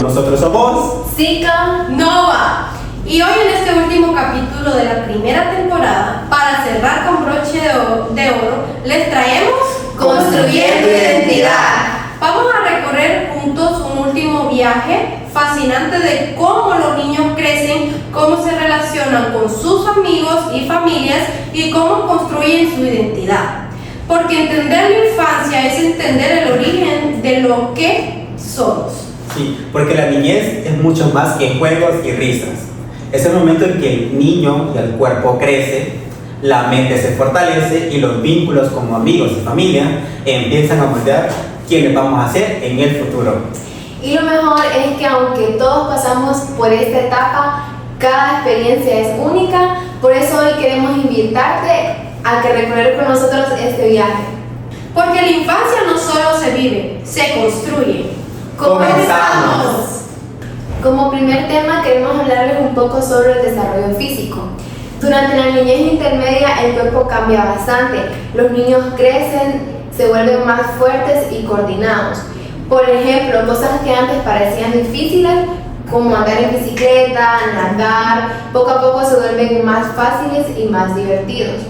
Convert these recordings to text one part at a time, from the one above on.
nosotros somos Zika Nova. Y hoy en este último capítulo de la primera temporada, para cerrar con broche de oro, les traemos Construyendo Identidad. Vamos a recorrer juntos un último viaje fascinante de cómo los niños crecen, cómo se relacionan con sus amigos y familias y cómo construyen su identidad. Porque entender la infancia es entender el origen de lo que somos. Sí, porque la niñez es mucho más que juegos y risas. Es el momento en que el niño y el cuerpo crece, la mente se fortalece y los vínculos como amigos y familia empiezan a moldear quiénes vamos a ser en el futuro. Y lo mejor es que aunque todos pasamos por esta etapa, cada experiencia es única. Por eso hoy queremos invitarte a que recorrer con nosotros este viaje. Porque la infancia no solo se vive, se construye. ¡Comenzamos! Como primer tema queremos hablarles un poco sobre el desarrollo físico. Durante la niñez intermedia el cuerpo cambia bastante. Los niños crecen, se vuelven más fuertes y coordinados. Por ejemplo, cosas que antes parecían difíciles, como andar en bicicleta, nadar, poco a poco se vuelven más fáciles y más divertidos.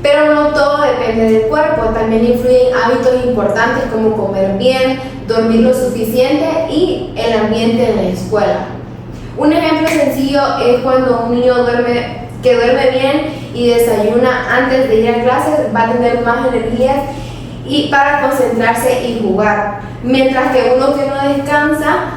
Pero no todo depende del cuerpo, también influyen hábitos importantes como comer bien, dormir lo suficiente y el ambiente en la escuela. Un ejemplo sencillo es cuando un niño que duerme bien y desayuna antes de ir a clases, va a tener más energías y para concentrarse y jugar. Mientras que uno que no descansa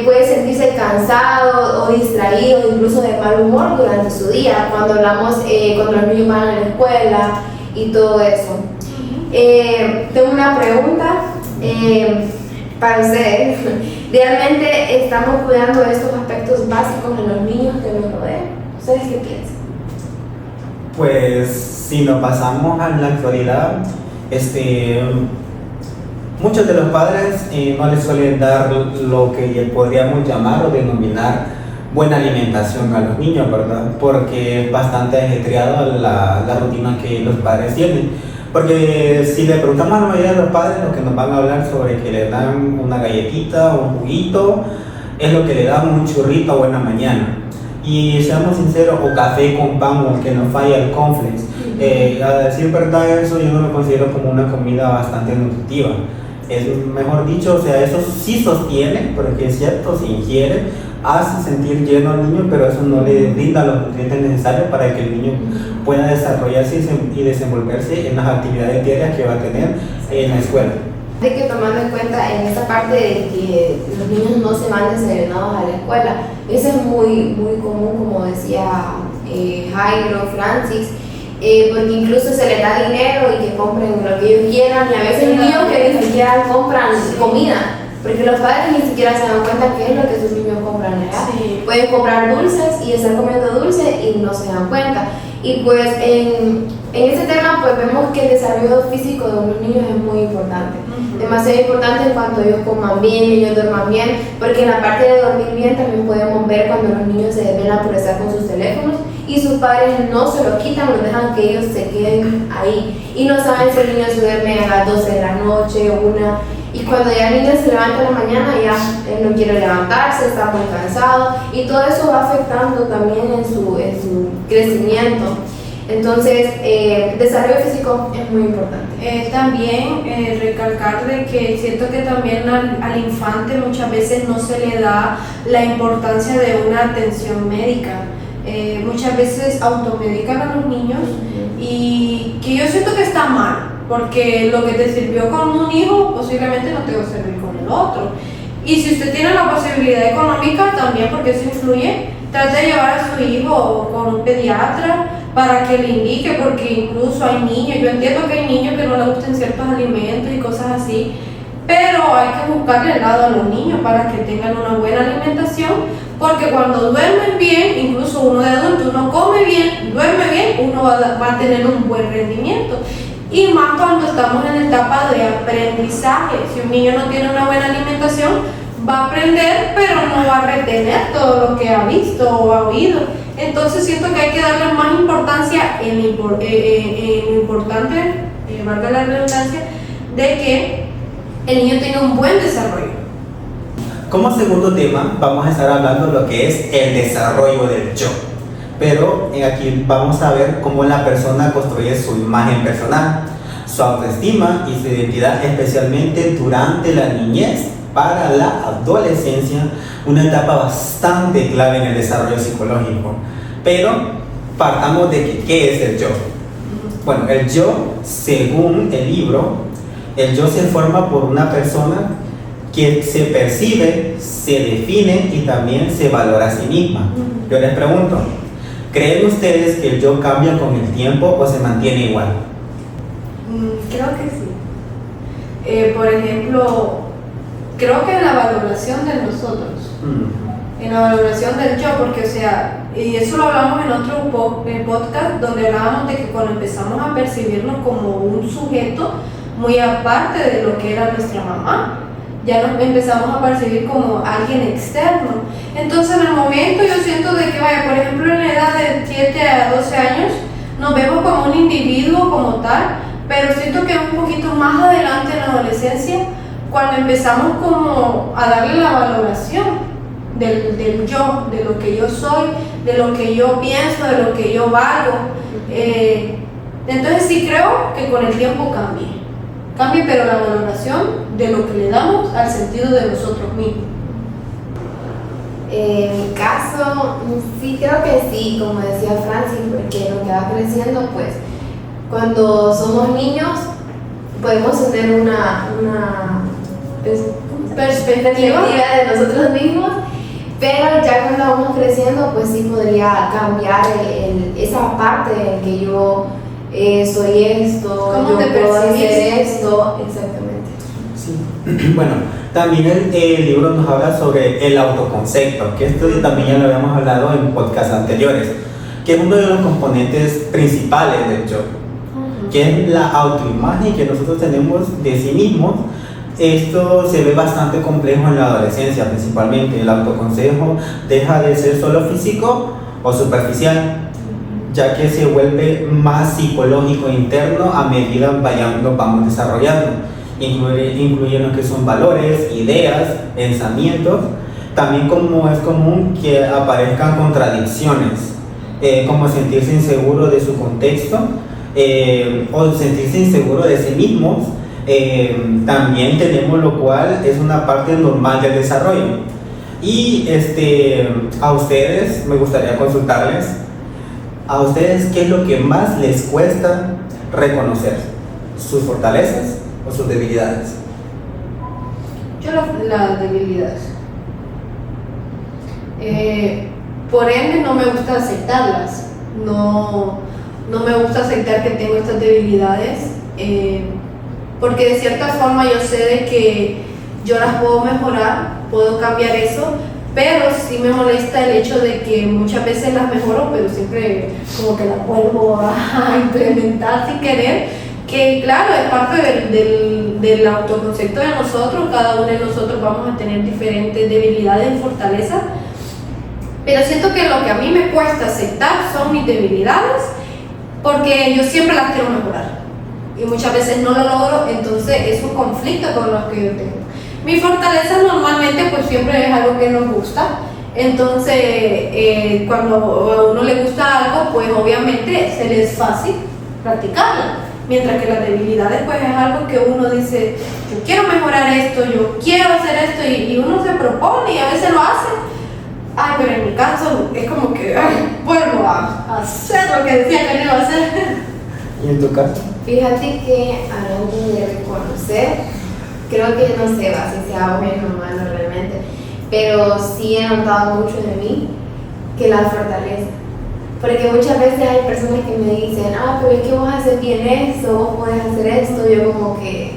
puede sentirse cansado o distraído, incluso de mal humor durante su día, cuando cuando los niños van a la escuela y todo eso. Tengo una pregunta para ustedes. ¿Realmente estamos cuidando estos aspectos básicos en los niños que nos rodean? ¿Ustedes qué piensan? Pues si nos pasamos a la actualidad, muchos de los padres no les suelen dar lo que podríamos llamar o denominar buena alimentación a los niños, ¿verdad? Porque es bastante ajetreada la rutina que los padres tienen. Porque si le preguntamos a la mayoría de los padres, lo que nos van a hablar sobre que le dan una galletita o un juguito, es lo que le dan un churrito a buena mañana. Y seamos sinceros, o café con pan, o el que nos falla el cornflakes. A decir verdad, eso yo no lo considero como una comida bastante nutritiva. Es mejor dicho, o sea, eso sí sostiene, porque es cierto, se ingiere, hace sentir lleno al niño, pero eso no le brinda los nutrientes necesarios para que el niño pueda desarrollarse y desenvolverse en las actividades diarias que va a tener en la escuela. Hay que tomando en cuenta en esta parte de que los niños no se van desayunados a la escuela. Eso es muy común, como decía Jairo, Francis, porque incluso se les da dinero y que compren lo que ellos quieran, y a veces hay niños que ni siquiera compran comida, porque los padres ni siquiera se dan cuenta qué es lo que sus niños compran allá. Sí. Pueden comprar dulces y estar comiendo dulce y no se dan cuenta. Y pues en ese tema pues vemos que el desarrollo físico de unos niños es muy importante. Demasiado importante en cuanto ellos coman bien, ellos duerman bien, porque en la parte de dormir bien también podemos ver cuando los niños se desvelan por estar con sus teléfonos y sus padres no se lo quitan, los dejan que ellos se queden ahí y no saben si el niño se duerme a las 12 de la noche o una, y cuando ya el niño se levanta en la mañana ya él no quiere levantarse, está muy cansado y todo eso va afectando también en su crecimiento. Entonces, el desarrollo físico es muy importante. También recalcar de que siento que también al infante muchas veces no se le da la importancia de una atención médica. Muchas veces automedican a los niños y que yo siento que está mal, porque lo que te sirvió con un hijo posiblemente no te va a servir con el otro. Y si usted tiene la posibilidad económica también, porque eso influye, trate de llevar a su hijo con un pediatra para que le indique, porque incluso hay niños, yo entiendo que hay niños que no les gustan ciertos alimentos y cosas así, pero hay que buscarle el lado a los niños para que tengan una buena alimentación, porque cuando duermen bien, incluso uno de adulto, uno come bien, duerme bien, uno va a tener un buen rendimiento. Y más cuando estamos en la etapa de aprendizaje. Si un niño no tiene una buena alimentación, va a aprender, pero no va a retener todo lo que ha visto o ha oído. Entonces siento que hay que darle más importancia en lo importante, valga la redundancia, de que el niño tenga un buen desarrollo. Como segundo tema vamos a estar hablando de lo que es el desarrollo del yo. Pero aquí vamos a ver cómo la persona construye su imagen personal, su autoestima y su identidad, especialmente durante la niñez para la adolescencia, una etapa bastante clave en el desarrollo psicológico. Pero partamos de que, ¿qué es el yo? Bueno, el yo, según el libro, el yo se forma por una persona que se percibe, se define y también se valora a sí misma. Yo les pregunto, ¿creen ustedes que el yo cambia con el tiempo o se mantiene igual? Creo que sí. Por ejemplo, creo que en la valoración de nosotros, en la valoración del yo, porque o sea, y eso lo hablamos en otro podcast donde hablábamos de que cuando empezamos a percibirnos como un sujeto muy aparte de lo que era nuestra mamá, ya nos empezamos a percibir como alguien externo. Entonces en el momento yo siento de que, vaya, por ejemplo en la edad de 7 a 12 años nos vemos como un individuo como tal, pero siento que un poquito más adelante en la adolescencia, cuando empezamos como a darle la valoración del yo, de lo que yo soy, de lo que yo pienso, de lo que yo valgo, entonces sí creo que con el tiempo cambie, pero la valoración de lo que le damos al sentido de nosotros mismos. En mi caso, sí creo que sí, como decía Francis, porque lo que va creciendo, pues, cuando somos niños, podemos tener una perspectiva de nosotros mismos, pero ya cuando vamos creciendo, pues sí podría cambiar esa parte en que yo soy esto, ¿cómo yo te puedo hacer percibes? esto, exactamente. Sí. Bueno, también el libro nos habla sobre el autoconcepto, que esto también ya lo habíamos hablado en podcasts anteriores, que es uno de los componentes principales del yo, que es la autoimagen que nosotros tenemos de sí mismos. Esto se ve bastante complejo en la adolescencia, principalmente. El autoconcepto deja de ser solo físico o superficial, ya que se vuelve más psicológico e interno a medida nos vamos desarrollando. Incluye lo que son valores, ideas, pensamientos. También como es común que aparezcan contradicciones, como sentirse inseguro de su contexto o sentirse inseguro de sí mismos. También tenemos, lo cual es una parte normal del desarrollo. Y a ustedes me gustaría consultarles, a ustedes qué es lo que más les cuesta reconocer, sus fortalezas o sus debilidades. Yo las debilidades. Por ende no me gusta aceptarlas, no me gusta aceptar que tengo estas debilidades, porque de cierta forma yo sé de que yo las puedo mejorar, puedo cambiar eso, pero sí me molesta el hecho de que muchas veces las mejoro, pero siempre como que las vuelvo a implementar sin querer, que claro, es parte del autoconcepto de nosotros. Cada uno de nosotros vamos a tener diferentes debilidades y fortalezas, pero siento que lo que a mí me cuesta aceptar son mis debilidades, porque yo siempre las quiero mejorar y muchas veces no lo logro, entonces eso conflicta con lo que yo tengo. Mi fortaleza normalmente pues siempre es algo que nos gusta, entonces cuando a uno le gusta algo pues obviamente se le es fácil practicarla, mientras que las debilidades pues es algo que uno dice, yo quiero mejorar esto, yo quiero hacer esto, y uno se propone y a veces lo hace. Ay, pero en mi caso es como que vuelvo a hacer lo que decía que no iba a hacer. ¿Y en tu caso? Fíjate que hablando de reconocer, creo que no sé si sea bueno o malo realmente, pero sí he notado mucho de mí que la fortaleza. Porque muchas veces hay personas que me dicen, pero es que vos haces bien esto, vos podés hacer esto. Yo como que,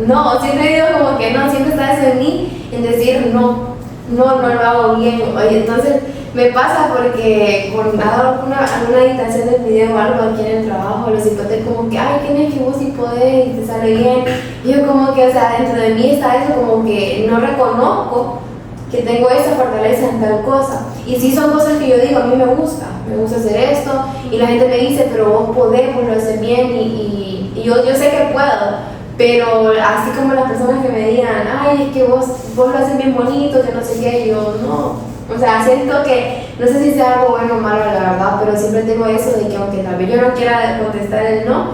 no, siempre digo como que no, siempre está eso en mí, en decir no lo hago bien. Oye, entonces me pasa porque con alguna editación del video o algo aquí en el trabajo, los hipotes como que, tienes que vos sí podés y te sale bien. Y yo como que, o sea, dentro de mí está eso como que no reconozco que tengo esa fortaleza en tal cosa. Y sí son cosas que yo digo, a mí me gusta hacer esto, y la gente me dice, pero vos podés, vos lo haces bien, y yo sé que puedo, pero así como las personas que me digan, ay, es que vos lo haces bien bonito, que no sé qué, yo no. O sea, siento que, no sé si sea algo bueno o malo la verdad, pero siempre tengo eso de que aunque tal vez yo no quiera contestar el no,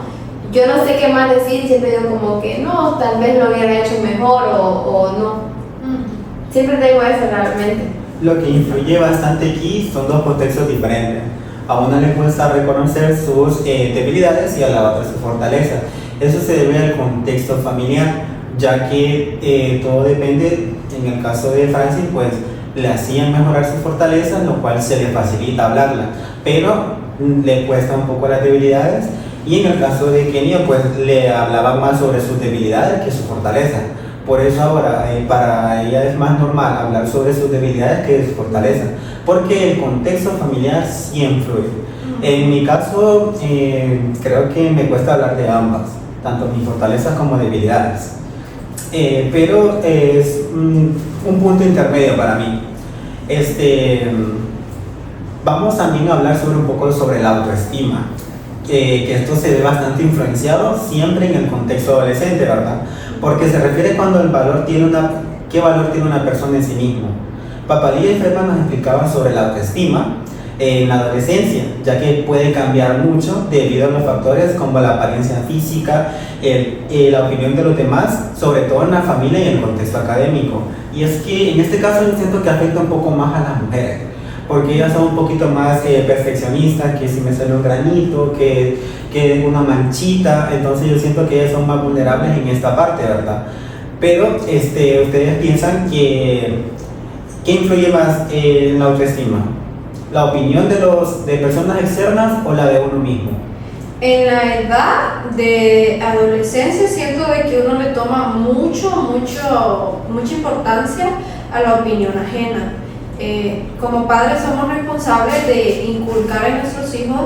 yo no sé qué más decir, siempre digo como que no, tal vez lo hubiera hecho mejor o no. Siempre tengo eso realmente. Lo que influye bastante aquí son dos contextos diferentes. A una le cuesta reconocer sus debilidades y a la otra su fortaleza. Eso se debe al contexto familiar, ya que todo depende, en el caso de Francis, pues le hacían mejorar sus fortalezas, lo cual se le facilita hablarla, pero le cuesta un poco las debilidades, y en el caso de Kenia, pues le hablaban más sobre sus debilidades que su fortaleza. Por eso ahora para ella es más normal hablar sobre sus debilidades que de su fortaleza, porque el contexto familiar sí influye. En mi caso, creo que me cuesta hablar de ambas, tanto mis fortalezas como debilidades. Pero es un punto intermedio para mí. Vamos también a hablar un poco sobre la autoestima, que esto se ve bastante influenciado siempre en el contexto adolescente, ¿verdad? Porque se refiere cuando qué valor tiene una persona en sí mismo. Papadilla y Freeman nos explicaban sobre la autoestima en la adolescencia, ya que puede cambiar mucho debido a los factores como la apariencia física, la opinión de los demás, sobre todo en la familia y en el contexto académico. Y es que en este caso yo siento que afecta un poco más a las mujeres, porque ellas son un poquito más perfeccionistas, que si me sale un granito, que una manchita, entonces yo siento que ellas son más vulnerables en esta parte, ¿verdad? Pero ustedes piensan que ¿qué influye más en la autoestima? ¿La opinión de personas externas o la de uno mismo? En la edad de adolescencia siento de que uno le toma mucha importancia a la opinión ajena. Como padres somos responsables de inculcar en nuestros hijos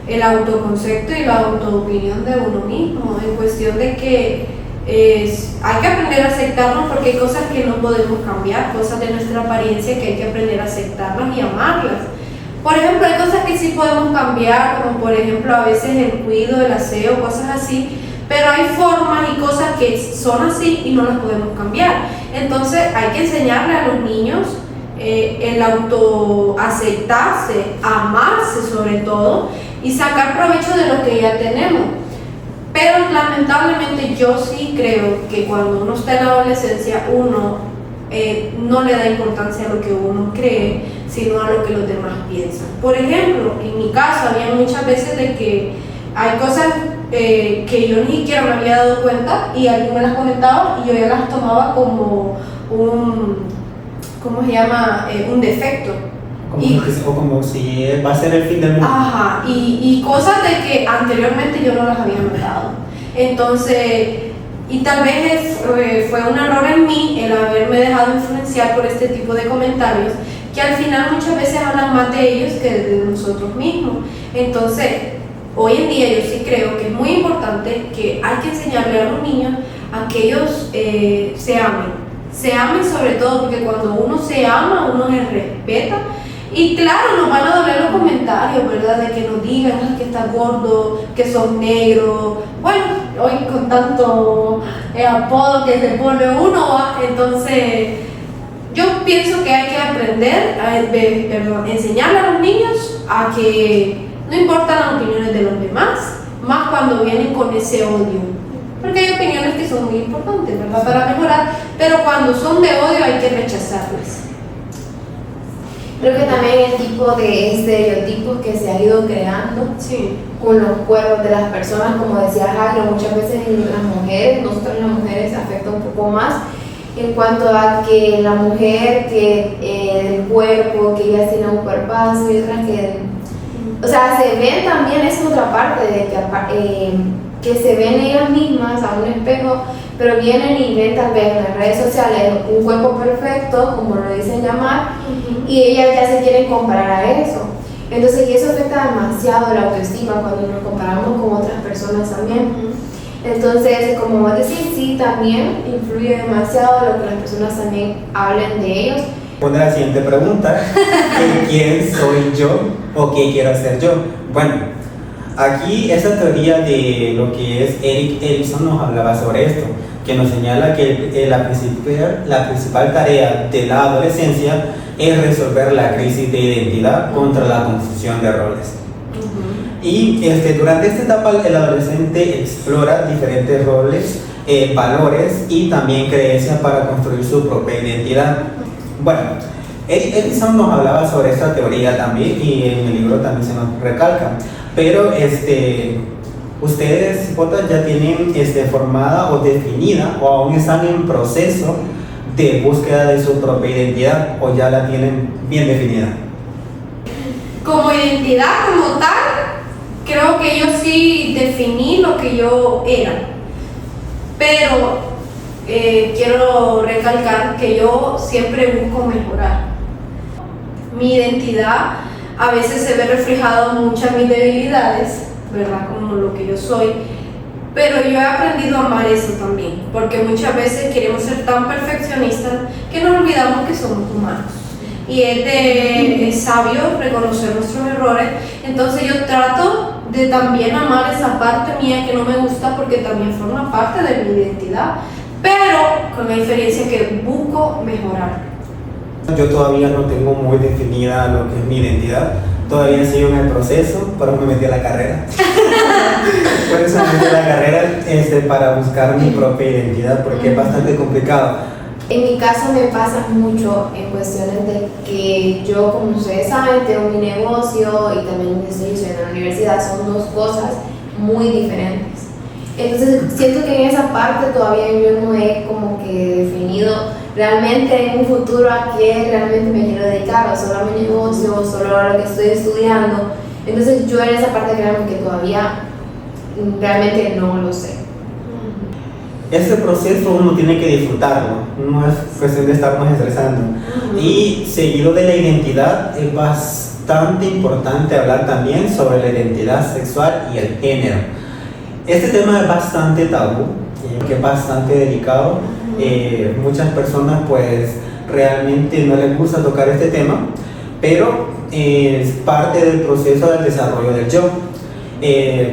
el autoconcepto y la autoopinión de uno mismo, en cuestión de que hay que aprender a aceptarnos, porque hay cosas que no podemos cambiar, cosas de nuestra apariencia que hay que aprender a aceptarlas y amarlas. Por ejemplo, hay cosas que sí podemos cambiar, como por ejemplo a veces el cuidado, el aseo, cosas así, pero hay formas y cosas que son así y no las podemos cambiar. Entonces hay que enseñarle a los niños el autoaceptarse, amarse sobre todo, y sacar provecho de lo que ya tenemos. Pero lamentablemente yo sí creo que cuando uno está en la adolescencia uno no le da importancia a lo que uno cree, sino a lo que los demás piensan. Por ejemplo, en mi caso había muchas veces de que hay cosas que yo ni siquiera me había dado cuenta y alguien me las comentaba y yo ya las tomaba como ¿cómo se llama? Un defecto. Como si va a ser el fin del mundo. Ajá, y cosas de que anteriormente yo no las había notado. Entonces, y tal vez fue un error en mí el haberme dejado influenciar por este tipo de comentarios, que al final muchas veces hablan más de ellos que de nosotros mismos. Entonces, hoy en día yo sí creo que es muy importante que hay que enseñarle a los niños a que ellos se amen sobre todo, porque cuando uno se ama, uno se respeta. Y claro, nos van a doler los comentarios, ¿verdad? De que nos digan que estás gordo, que sos negro. Bueno, hoy con tanto apodo que se pone uno, entonces yo pienso que hay que aprender, enseñarle a los niños a que no importan las opiniones de los demás, más cuando vienen con ese odio. Porque hay opiniones que son muy importantes, ¿verdad? Para mejorar, pero cuando son de odio hay que rechazarlas. Creo que también el tipo de estereotipos que se ha ido creando con los cuerpos de las personas, como decía Jairo, muchas veces en las mujeres, nosotros las mujeres afecta un poco más en cuanto a que la mujer, que el cuerpo, que ella tiene un cuerpazo y otras que, o sea, se ven también, es otra parte de que se ven ellas mismas a un espejo, pero vienen y ven tal vez en las redes sociales un cuerpo perfecto, como lo dicen llamar, y ellas ya se quieren comparar a eso. Entonces, y eso afecta demasiado la autoestima cuando nos comparamos con otras personas también. Entonces, como vos decís, sí, también influye demasiado lo que las personas también hablen de ellos. Pone la siguiente pregunta: ¿quién soy yo o qué quiero hacer yo? Bueno, Aquí esa teoría de lo que es Erik Erikson nos hablaba sobre esto, que nos señala que la principal tarea de la adolescencia es resolver la crisis de identidad contra la confusión de roles. Y durante esta etapa el adolescente explora diferentes roles, valores y también creencias para construir su propia identidad. Bueno, Edison nos hablaba sobre esta teoría también y en el libro también se nos recalca, pero ustedes ya tienen formada o definida o aún están en proceso de búsqueda de su propia identidad o ya la tienen bien definida. Como identidad como tal, creo que yo sí definí lo que yo era, pero quiero recalcar que yo siempre busco mejorar. Mi identidad a veces se ve reflejado en muchas de mis debilidades, ¿verdad? Como lo que yo soy, pero yo he aprendido a amar eso también, porque muchas veces queremos ser tan perfeccionistas que nos olvidamos que somos humanos. Y es sabio reconocer nuestros errores, entonces yo trato de también amar esa parte mía que no me gusta porque también forma parte de mi identidad, pero con la diferencia que busco mejorar. Yo todavía no tengo muy definida lo que es mi identidad, todavía sigo en el proceso, pero me metí a la carrera. Por eso me metí a la carrera para buscar mi propia identidad, porque es bastante complicado. En mi caso me pasa mucho en cuestiones de que yo, como ustedes saben, tengo mi negocio y también estoy estudiando en la universidad, son dos cosas muy diferentes. Entonces siento que en esa parte todavía yo no he como que definido realmente en un futuro a qué realmente me quiero dedicar, o solo a mi negocio, o solo a lo que estoy estudiando. Entonces yo en esa parte creo que todavía realmente no lo sé. Este proceso uno tiene que disfrutarlo, no es cuestión de estarnos estresando. Y seguido de la identidad es bastante importante hablar también sobre la identidad sexual y el género. Este tema es bastante tabú, que es bastante delicado. Muchas personas pues realmente no les gusta tocar este tema, pero es parte del proceso del desarrollo del yo.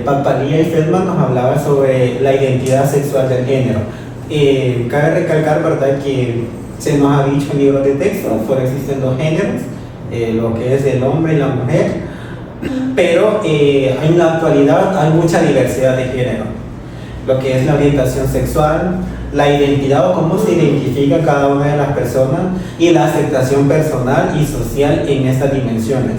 Papalia y Feldman nos hablaba sobre la identidad sexual del género. Cabe recalcar, ¿verdad?, que se nos ha dicho en libros de texto, solo existen dos géneros, lo que es el hombre y la mujer, pero en la actualidad hay mucha diversidad de género, lo que es la orientación sexual, la identidad o cómo se identifica cada una de las personas y la aceptación personal y social en estas dimensiones.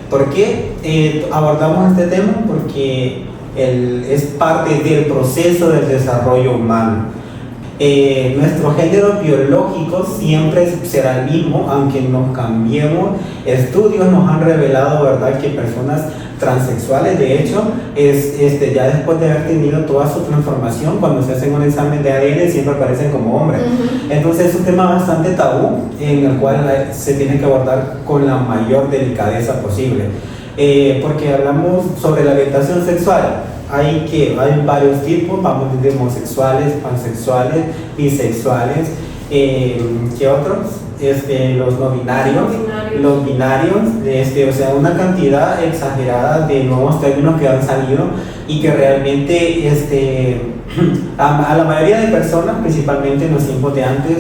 ¿Por qué abordamos este tema? Porque es parte del proceso del desarrollo humano. Nuestro género biológico siempre será el mismo, aunque nos cambiemos. Estudios nos han revelado, ¿verdad?, que personas transexuales, de hecho, ya después de haber tenido toda su transformación, cuando se hacen un examen de ADN siempre aparecen como hombres. Entonces es un tema bastante tabú en el cual se tiene que abordar con la mayor delicadeza posible, porque hablamos sobre la orientación sexual. Hay varios tipos, vamos desde homosexuales, pansexuales, bisexuales, ¿qué otros? Los no binarios, los binarios, o sea, una cantidad exagerada de nuevos términos que han salido y que realmente a la mayoría de personas, principalmente en los tiempos de antes,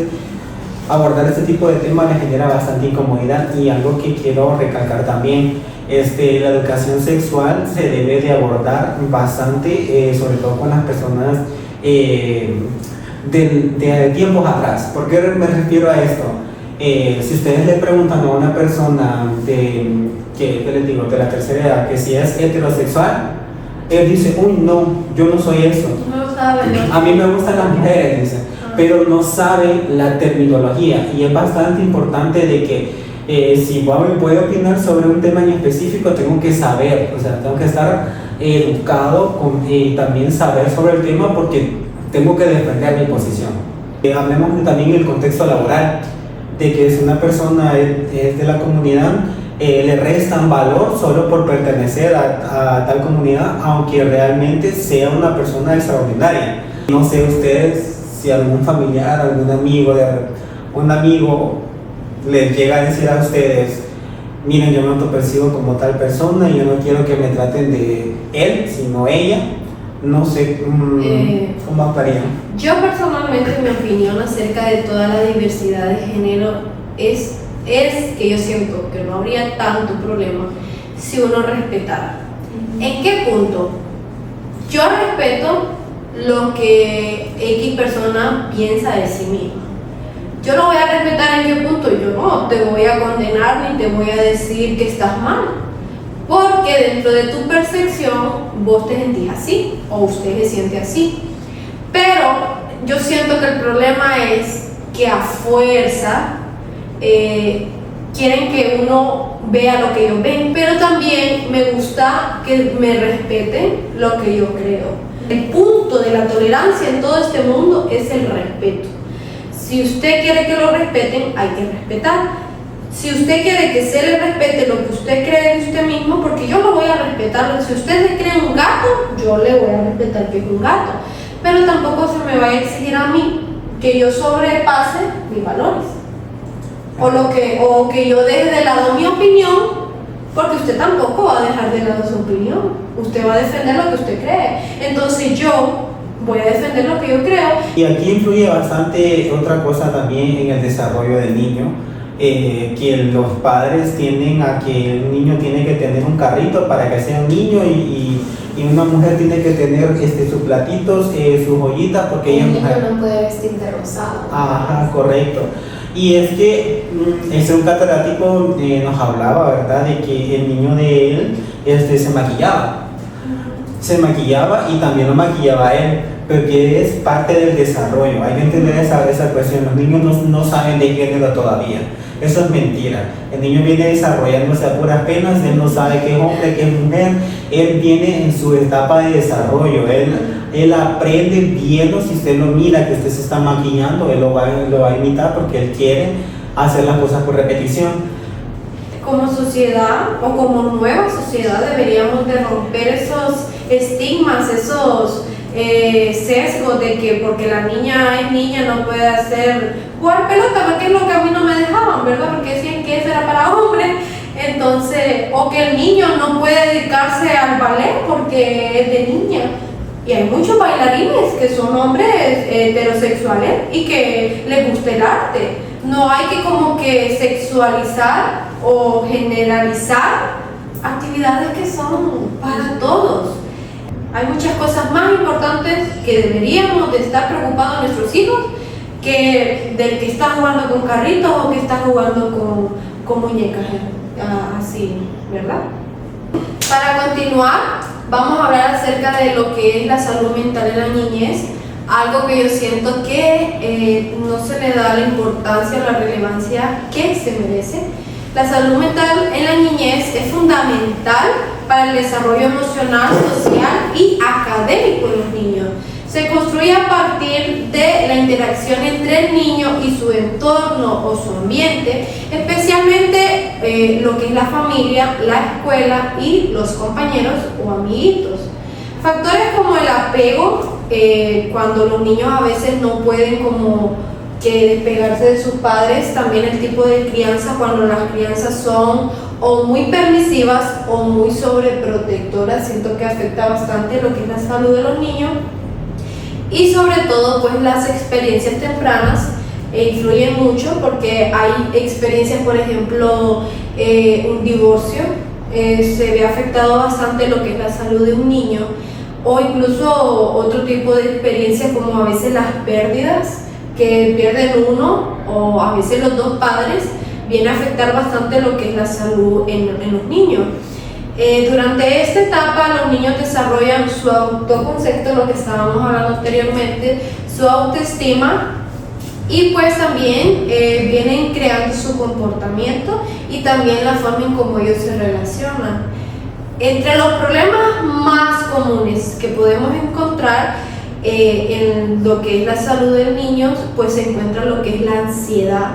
abordar este tipo de temas les genera bastante incomodidad. Y algo que quiero recalcar también, la educación sexual se debe de abordar bastante, sobre todo con las personas de tiempos atrás. ¿Por qué me refiero a esto? Si ustedes le preguntan a una persona de la tercera edad que si es heterosexual, él dice, uy, no, yo no soy eso. No sabe, a mí me gustan las mujeres, dice, pero no sabe la terminología. Y es bastante importante de que si voy a opinar sobre un tema en específico, tengo que saber, o sea, tengo que estar educado y también saber sobre el tema, porque tengo que defender mi posición. Hablemos también del contexto laboral, de que si una persona es de la comunidad, le restan valor solo por pertenecer a tal comunidad, aunque realmente sea una persona extraordinaria. No sé ustedes si algún familiar, algún amigo, un amigo les llega a decir a ustedes, miren, yo me autopercibo como tal persona y yo no quiero que me traten de él, sino ella. No sé cómo actuarían. Yo personalmente, mi opinión acerca de toda la diversidad de género es que yo siento que no habría tanto problema si uno respetara. ¿En qué punto? Yo respeto lo que X persona piensa de sí misma. Yo no voy a respetar en qué punto. Yo no te voy a condenar ni te voy a decir que estás mal, porque dentro de tu percepción vos te sentís así o usted se siente así. Pero yo siento que el problema es que a fuerza quieren que uno vea lo que ellos ven, pero también me gusta que me respeten lo que yo creo. El punto de la tolerancia en todo este mundo es el respeto. Si usted quiere que lo respeten, hay que respetar. Si usted quiere que se le respete lo que usted cree de usted mismo, porque yo lo voy a respetar. Si usted se cree un gato, yo le voy a respetar que es un gato. Pero tampoco se me va a exigir a mí que yo sobrepase mis valores. O que yo deje de lado mi opinión, porque usted tampoco va a dejar de lado su opinión. Usted va a defender lo que usted cree. Entonces yo voy a defender lo que yo creo. Y aquí influye bastante otra cosa también en el desarrollo del niño, que los padres tienden a que el niño tiene que tener un carrito para que sea un niño y una mujer tiene que tener sus platitos, sus joyitas, porque ella es mujer. Un niño no puede vestir de rosado. Ajá, correcto. Y es que un catedrático nos hablaba, ¿verdad?, de que el niño de él se maquillaba. Se maquillaba y también lo maquillaba a él, porque es parte del desarrollo. Hay que entender esa cuestión. Los niños no saben de género todavía. Eso es mentira. El niño viene desarrollándose a puras penas. Él no sabe qué es hombre, qué es mujer. Él viene en su etapa de desarrollo. Él aprende viendo. Si usted lo mira que usted se está maquillando, él lo va a imitar, porque él quiere hacer las cosas por repetición. Como sociedad o como nueva sociedad deberíamos de romper esos estigmas, esos sesgos de que porque la niña es niña no puede jugar pelota, porque es lo que a mí no me dejaban, ¿verdad? Porque decían que eso era para hombres. Entonces, o que el niño no puede dedicarse al ballet porque es de niña. Y hay muchos bailarines que son hombres heterosexuales y que les gusta el arte. No hay que como que sexualizar o generalizar actividades que son para todos. Hay muchas cosas más importantes que deberíamos de estar preocupados nuestros hijos que del que está jugando con carritos o que está jugando con muñecas, así, ¿verdad? Para continuar, vamos a hablar acerca de lo que es la salud mental en la niñez, algo que yo siento que no se le da la importancia o la relevancia que se merece. La salud mental en la niñez es fundamental para el desarrollo emocional, social y académico de los niños. Se construye a partir de la interacción entre el niño y su entorno o su ambiente, especialmente lo que es la familia, la escuela y los compañeros o amiguitos. Factores como el apego, cuando los niños a veces no pueden como que despegarse de sus padres, también el tipo de crianza, cuando las crianzas son o muy permisivas o muy sobreprotectoras, siento que afecta bastante lo que es la salud de los niños. Y sobre todo pues las experiencias tempranas influyen mucho, porque hay experiencias, por ejemplo, un divorcio, se ve afectado bastante lo que es la salud de un niño, o incluso otro tipo de experiencias como a veces las pérdidas, que pierden uno o a veces los dos padres, viene a afectar bastante lo que es la salud en los niños. Durante esta etapa los niños desarrollan su autoconcepto, lo que estábamos hablando anteriormente, su autoestima, y pues también vienen creando su comportamiento y también la forma en cómo ellos se relacionan. Entre los problemas más comunes que podemos encontrar en lo que es la salud de niños, pues se encuentra lo que es la ansiedad.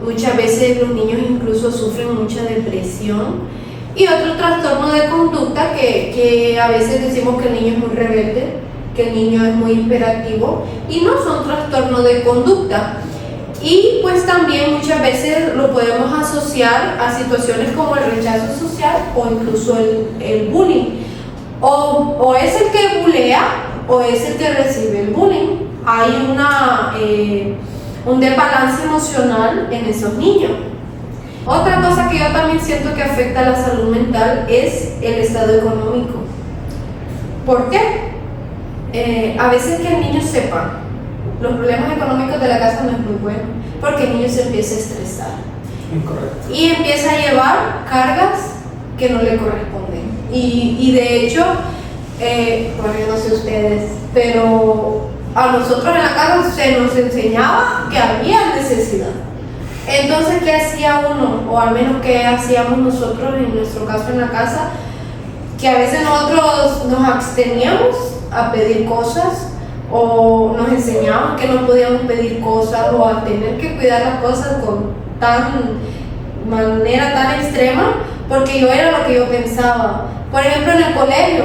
Muchas veces los niños incluso sufren mucha depresión y otro trastorno de conducta que a veces decimos que el niño es muy rebelde, que el niño es muy hiperactivo, y no son trastornos de conducta. Y pues también muchas veces lo podemos asociar a situaciones como el rechazo social o incluso el bullying. O es el que bulea o es el que recibe el bullying. Hay un desbalance emocional en esos niños. Otra cosa que yo también siento que afecta a la salud mental es el estado económico. ¿Por qué? A veces que el niño sepa los problemas económicos de la casa no es muy bueno, porque el niño se empieza a estresar. Incorrecto. Y empieza a llevar cargas que no le corresponden. Y de hecho, bueno, yo no sé ustedes, pero a nosotros en la casa se nos enseñaba que había necesidad. Entonces, ¿qué hacía uno? O al menos, ¿qué hacíamos nosotros en nuestro caso en la casa? Que a veces nosotros nos absteníamos a pedir cosas, o nos enseñaban que no podíamos pedir cosas o a tener que cuidar las cosas con manera tan extrema, porque yo era lo que yo pensaba. Por ejemplo, en el colegio,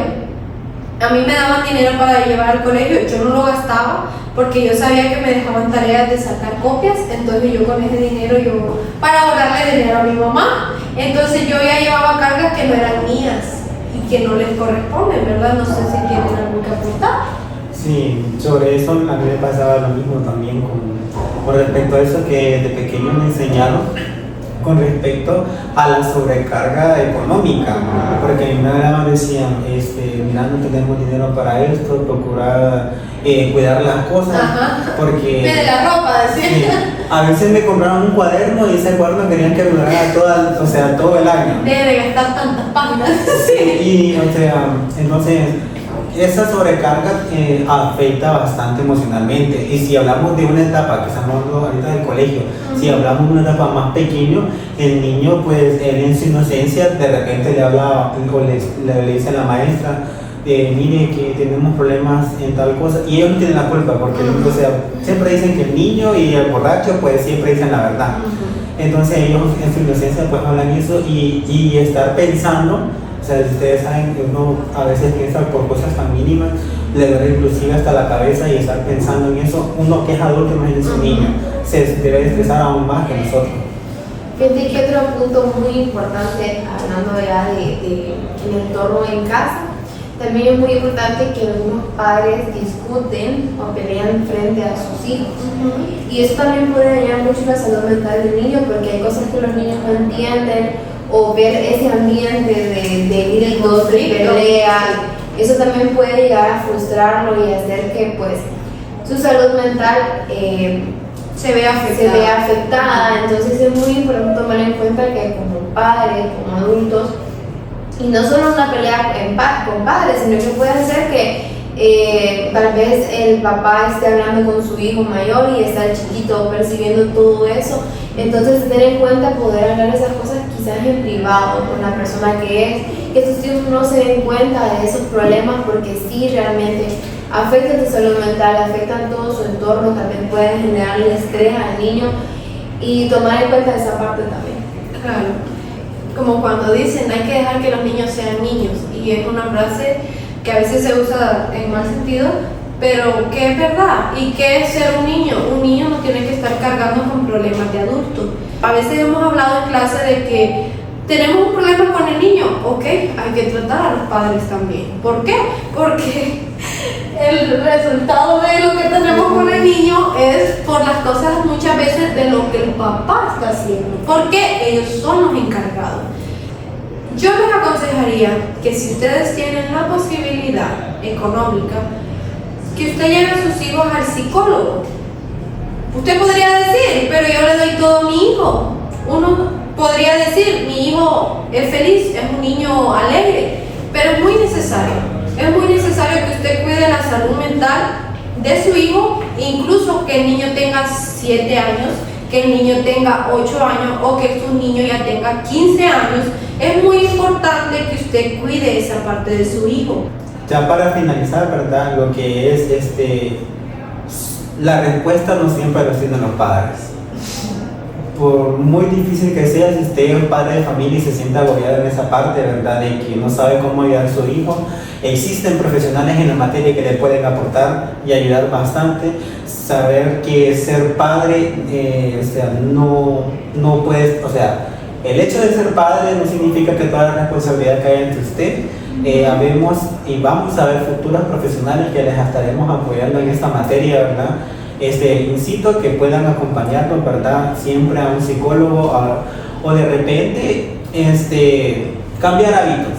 a mí me daban dinero para llevar al colegio, yo no lo gastaba porque yo sabía que me dejaban tareas de sacar copias, entonces yo con ese dinero, para ahorrarle dinero a mi mamá, entonces yo ya llevaba cargas que no eran mías y que no les corresponden, ¿verdad? No sé si tienen algo que apuntar. Sí, sobre eso a mí me pasaba lo mismo también con respecto a eso que de pequeño me enseñaron con respecto a la sobrecarga económica, porque a mí me decían, mira, no tenemos dinero para esto, procura cuidar las cosas. Ajá. Porque de la ropa, decía. Sí, a veces me compraban un cuaderno y ese cuaderno querían que durara todo el año. Debe gastar tantas páginas. Y entonces esa sobrecarga afecta bastante emocionalmente. Y si hablamos de una etapa, que estamos hablando ahorita del colegio, si hablamos de una etapa más pequeño, el niño, pues él en su inocencia de repente le habla o le dice a la maestra, mire que tenemos problemas en tal cosa, y ellos no tienen la culpa, porque siempre dicen que el niño y el borracho pues siempre dicen la verdad. Entonces ellos en su inocencia pues hablan eso y estar pensando. O sea, ustedes saben que uno a veces piensa por cosas tan mínimas, le duele inclusive hasta la cabeza, y estar pensando en eso, uno que es adulto, imagínense un niño, se debe estresar aún más que nosotros. Fíjate que otro punto muy importante, hablando ya de el entorno en casa, también es muy importante que algunos padres discuten o pelean frente a sus hijos. Y eso también puede dañar mucho la salud mental del niño, porque hay cosas que los niños no entienden, o ver ese ambiente de gritos, de pelea, eso también puede llegar a frustrarlo y hacer que pues su salud mental se vea afectada. Entonces es muy importante tomar en cuenta que como padres, como adultos, y no solo una pelea con padres, sino que puede ser que tal vez el papá esté hablando con su hijo mayor y está el chiquito percibiendo todo eso. Entonces tener en cuenta poder hablar esas cosas quizás en privado con la persona que sus hijos no se den cuenta de esos problemas, porque sí realmente afectan tu salud mental, afectan todo su entorno, también pueden generarle estrés al niño, y tomar en cuenta esa parte también. Claro, como cuando dicen hay que dejar que los niños sean niños, y es una frase que a veces se usa en mal sentido, pero que es verdad. ¿Y qué es ser un niño? Un niño no tiene que estar cargando con problemas de adulto. A veces hemos hablado en clase de que tenemos un problema con el niño, ok, hay que tratar a los padres también. ¿Por qué? Porque el resultado de lo que tenemos con el niño es por las cosas muchas veces de lo que el papá está haciendo, porque ellos son los encargados. Yo les aconsejaría que si ustedes tienen la posibilidad económica, que usted lleve a sus hijos al psicólogo. Usted podría decir, pero yo le doy todo a mi hijo. Uno podría decir, mi hijo es feliz, es un niño alegre, pero es muy necesario que usted cuide la salud mental de su hijo, incluso que el niño tenga 7 años, que el niño tenga 8 años o que su niño ya tenga 15 años. Es muy importante que usted cuide esa parte de su hijo. Ya para finalizar, ¿verdad? Lo que es la respuesta no siempre lo tienen los padres. por muy difícil que sea, si usted es padre de familia y se siente agobiado en esa parte, ¿verdad? De que no sabe cómo ayudar a su hijo, existen profesionales en la materia que le pueden aportar y ayudar bastante. Saber que ser padre, no puedes, el hecho de ser padre no significa que toda la responsabilidad caiga entre usted. Habemos y vamos a ver futuros profesionales que les estaremos apoyando en esta materia, ¿verdad? Incito a que puedan acompañarnos, ¿verdad? Siempre a un psicólogo o de repente cambiar hábitos,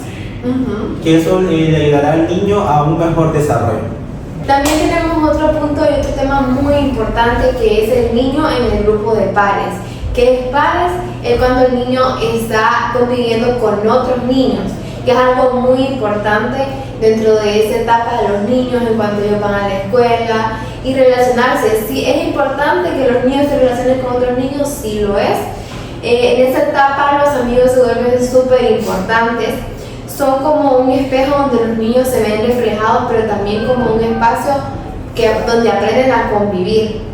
que eso le ayudará al niño a un mejor desarrollo. También tenemos otro punto y otro tema muy importante, que es el niño en el grupo de pares. ¿Qué es pares? Es cuando el niño está conviviendo con otros niños, que es algo muy importante dentro de esa etapa de los niños en cuanto ellos van a la escuela y relacionarse. Sí, es importante que los niños se relacionen con otros niños, sí lo es. En esta etapa los amigos se vuelven súper importantes. Son como un espejo donde los niños se ven reflejados, pero también como un espacio donde aprenden a convivir.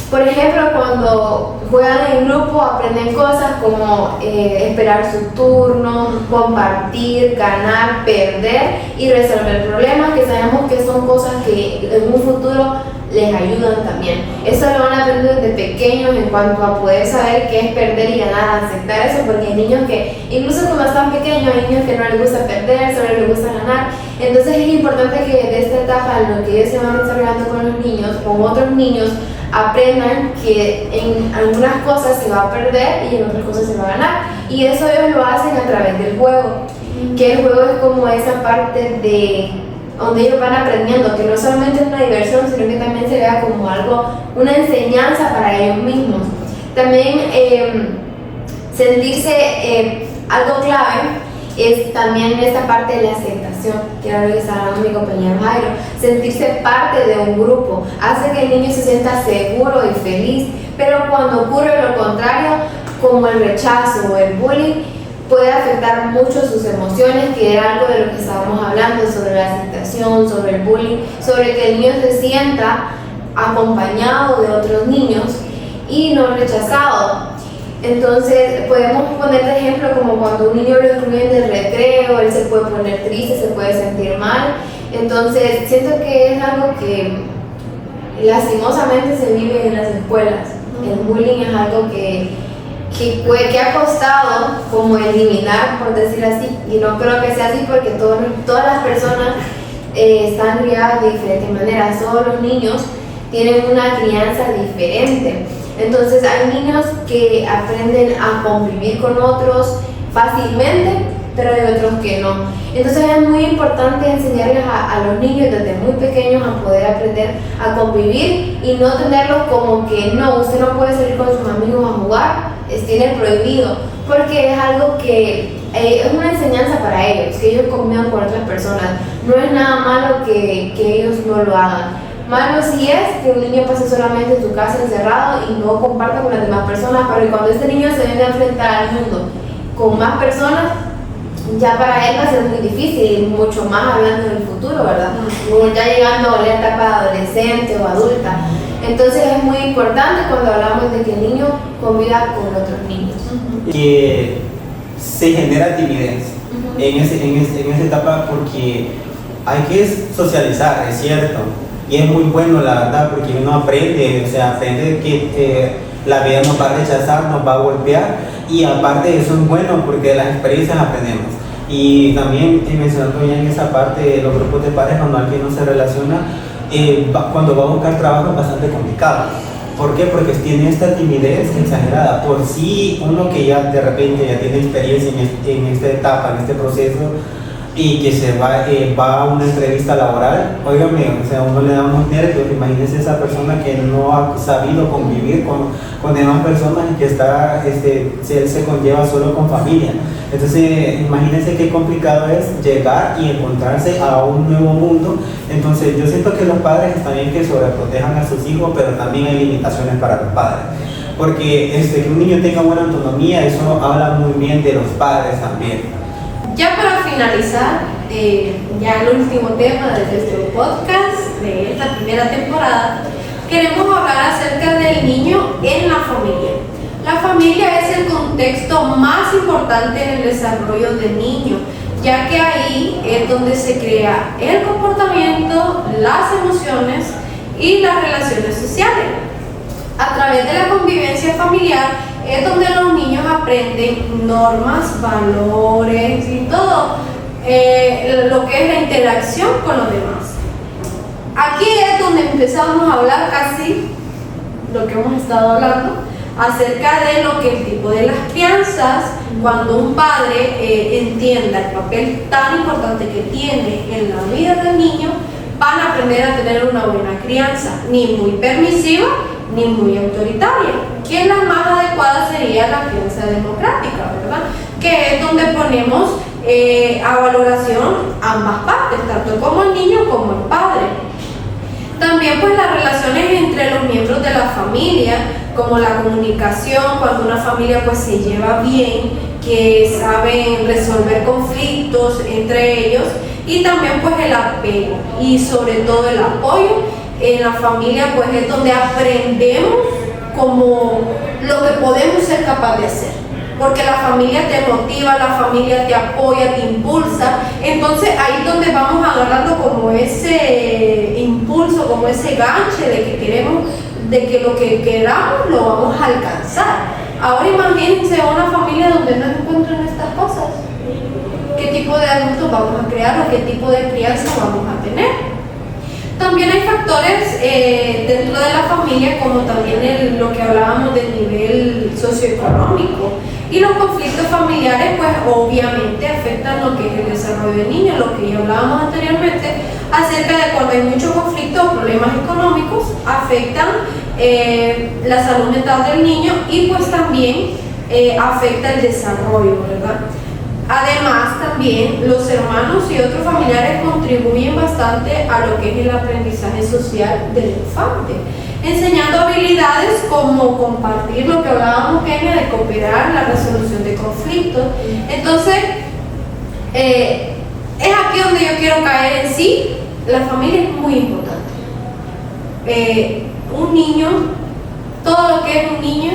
Por ejemplo, cuando juegan en grupo aprenden cosas como esperar su turno, compartir, ganar, perder y resolver problemas, que sabemos que son cosas que en un futuro les ayudan también. Eso lo van a aprender desde pequeños en cuanto a poder saber qué es perder y ganar, aceptar eso, porque hay niños que, incluso cuando están pequeños, hay niños que no les gusta perder, solo les gusta ganar. Entonces es importante que de esta etapa, en lo que ellos se van desarrollando con los niños, con otros niños, aprendan que en algunas cosas se va a perder y en otras cosas se va a ganar. Y eso ellos lo hacen a través del juego, que el juego es como esa parte de donde ellos van aprendiendo, que no solamente es una diversión, sino que también se vea como algo, una enseñanza para ellos mismos. También sentirse algo clave es también esta parte de la aceptación, que era lo que estaba hablando mi compañero Jairo. Sentirse parte de un grupo hace que el niño se sienta seguro y feliz, pero cuando ocurre lo contrario, como el rechazo o el bullying, puede afectar mucho sus emociones, que era algo de lo que estábamos hablando, sobre la aceptación, sobre el bullying, sobre que el niño se sienta acompañado de otros niños y no rechazado. Entonces podemos poner de ejemplo como cuando un niño lo excluyen del recreo, él se puede poner triste, se puede sentir mal. Entonces siento que es algo que lastimosamente se vive en las escuelas. El bullying es algo que ha costado como eliminar, por decir así, y no creo que sea así porque todas las personas están criadas de diferentes maneras, todos los niños tienen una crianza diferente. Entonces hay niños que aprenden a convivir con otros fácilmente, pero hay otros que no. Entonces es muy importante enseñarles a los niños desde muy pequeños a poder aprender a convivir y no tenerlos como que no, usted no puede salir con sus amigos a jugar, tiene prohibido, porque es algo que es una enseñanza para ellos, que ellos convivan con otras personas. No es nada malo que ellos no lo hagan. Malo sí es que un niño pase solamente en su casa encerrado y no comparta con las demás personas, porque cuando este niño se venga a enfrentar al mundo con más personas, ya para él va a ser muy difícil, mucho más hablando del futuro, ¿verdad? Ya llegando a la etapa de adolescente o adulta. Entonces es muy importante cuando hablamos de que el niño conviva con otros niños. Que se genera timidez en esa etapa, porque hay que socializar, es cierto. Y es muy bueno, la verdad, porque uno aprende, aprende que la vida nos va a rechazar, nos va a golpear, y aparte eso es bueno porque de las experiencias aprendemos. Y también mencionando ya en esa parte de los grupos de pares, cuando alguien no se relaciona, cuando va a buscar trabajo es bastante complicado. ¿Por qué? Porque tiene esta timidez exagerada. Por sí, uno que ya de repente ya tiene experiencia en esta etapa, en este proceso, y que se va a una entrevista laboral, óigame, uno le da unos nervios. Imagínese esa persona que no ha sabido convivir con demás personas y que se conlleva solo con familia. Entonces, imagínense qué complicado es llegar y encontrarse a un nuevo mundo. Entonces, yo siento que los padres están bien que sobreprotejan a sus hijos, pero también hay limitaciones para los padres. Porque que un niño tenga buena autonomía, eso habla muy bien de los padres también. Ya para finalizar, ya el último tema de nuestro podcast de esta primera temporada, queremos hablar acerca del niño en la familia. La familia es el contexto más importante en el desarrollo del niño, ya que ahí es donde se crea el comportamiento, las emociones y las relaciones sociales. A través de la convivencia familiar es donde los niños aprenden normas, valores y todo lo que es la interacción con los demás. Aquí es donde empezamos a hablar casi lo que hemos estado hablando acerca de lo que el tipo de las crianzas, cuando un padre entienda el papel tan importante que tiene en la vida del niño, van a aprender a tener una buena crianza, ni muy permisiva ni muy autoritaria, que la más adecuada sería la crianza democrática, ¿verdad? Que es donde ponemos a valoración ambas partes, tanto como el niño como el padre. También pues las relaciones entre los miembros de la familia, como la comunicación, cuando una familia pues se lleva bien, que saben resolver conflictos entre ellos, y también pues el apego y sobre todo el apoyo en la familia, pues es donde aprendemos como lo que podemos ser capaces de hacer, porque la familia te motiva, la familia te apoya, te impulsa. Entonces ahí es donde vamos agarrando como ese impulso, como ese ganche de que queremos, de que lo que queramos lo vamos a alcanzar. Ahora imagínense una familia donde no encuentran estas cosas. ¿Qué tipo de adultos vamos a crear o qué tipo de crianza vamos a tener? También hay factores dentro de la familia, como también lo que hablábamos del nivel socioeconómico. Y los conflictos familiares, pues obviamente afectan lo que es el desarrollo del niño, lo que ya hablábamos anteriormente, acerca de cuando hay muchos conflictos o problemas económicos, afectan la salud mental del niño y pues también afecta el desarrollo, ¿verdad? Además, también los hermanos y otros familiares contribuyen bastante a lo que es el aprendizaje social del infante, enseñando habilidades como compartir, lo que hablábamos, Kenia, de cooperar, la resolución de conflictos. Entonces, es aquí donde yo quiero caer en sí. La familia es muy importante. Un niño, todo lo que es un niño,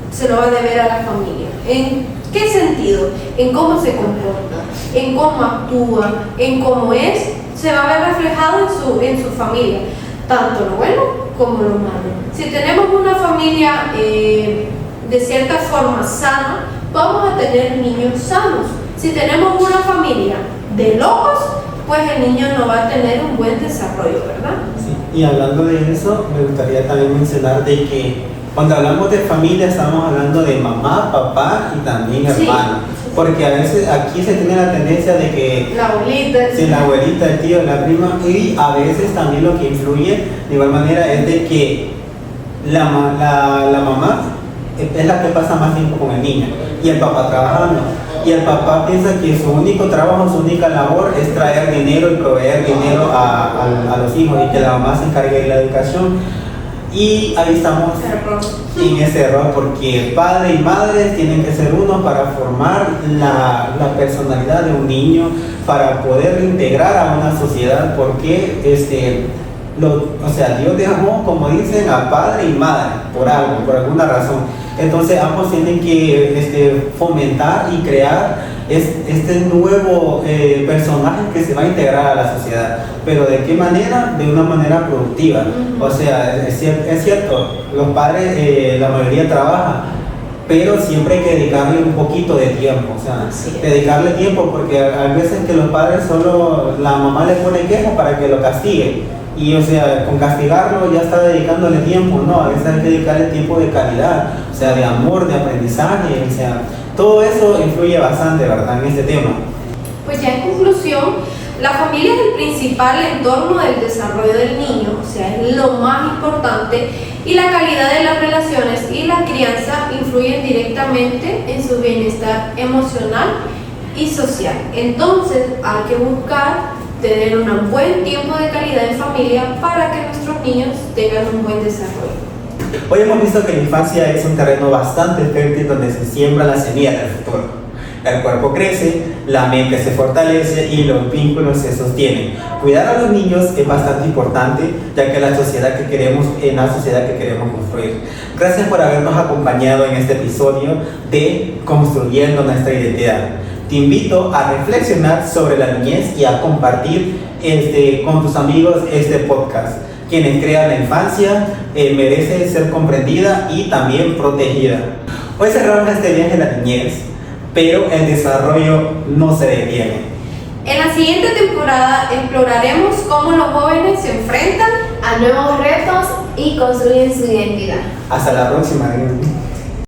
se lo va a deber a la familia. ¿En qué sentido? En cómo se comporta, en cómo actúa, en cómo es, se va a ver reflejado en su familia, tanto lo bueno como lo malo. Si tenemos una familia de cierta forma sana, vamos a tener niños sanos. Si tenemos una familia de locos, pues el niño no va a tener un buen desarrollo, ¿verdad? Sí. Y hablando de eso, me gustaría también mencionar de que cuando hablamos de familia estamos hablando de mamá, papá y también hermano. Sí. Porque a veces aquí se tiene la tendencia de que la abuelita, la abuelita, el tío, la prima, y a veces también lo que influye de igual manera es de que la mamá es la que pasa más tiempo con el niño y el papá trabajando. Y el papá piensa que su único trabajo, su única labor es traer dinero y proveer dinero a los hijos y que la mamá se encargue de la educación. Y ahí estamos en ese error, porque padre y madre tienen que ser uno para formar la personalidad de un niño, para poder integrar a una sociedad, porque Dios dejó, como dicen, a padre y madre por algo, por alguna razón. Entonces ambos tienen que fomentar y crear este nuevo personaje que se va a integrar a la sociedad. ¿Pero de qué manera? De una manera productiva. O sea, es cierto, los padres, la mayoría trabaja, pero siempre hay que dedicarle un poquito de tiempo. O sea, dedicarle tiempo, porque hay veces que los padres solo, la mamá le pone quejas para que lo castigue. Y o sea, con castigarlo ya está dedicándole tiempo. No, a veces hay que dedicarle tiempo de calidad, o sea, de amor, de aprendizaje, o sea, todo eso influye bastante, ¿verdad?, en este tema. Pues ya en conclusión, la familia es el principal entorno del desarrollo del niño, o sea, es lo más importante, y la calidad de las relaciones y la crianza influyen directamente en su bienestar emocional y social. Entonces, hay que buscar tener un buen tiempo de calidad en familia para que nuestros niños tengan un buen desarrollo. Hoy hemos visto que la infancia es un terreno bastante fértil donde se siembra la semilla del futuro. El cuerpo crece, la mente se fortalece y los vínculos se sostienen. Cuidar a los niños es bastante importante, ya que es la sociedad que queremos construir. Gracias por habernos acompañado en este episodio de Construyendo nuestra identidad. Te invito a reflexionar sobre la niñez y a compartir con tus amigos este podcast. Quienes crean la infancia merece ser comprendida y también protegida. Hoy cerramos este viaje a la niñez, pero el desarrollo no se detiene. En la siguiente temporada exploraremos cómo los jóvenes se enfrentan a nuevos retos y construyen su identidad. Hasta la próxima.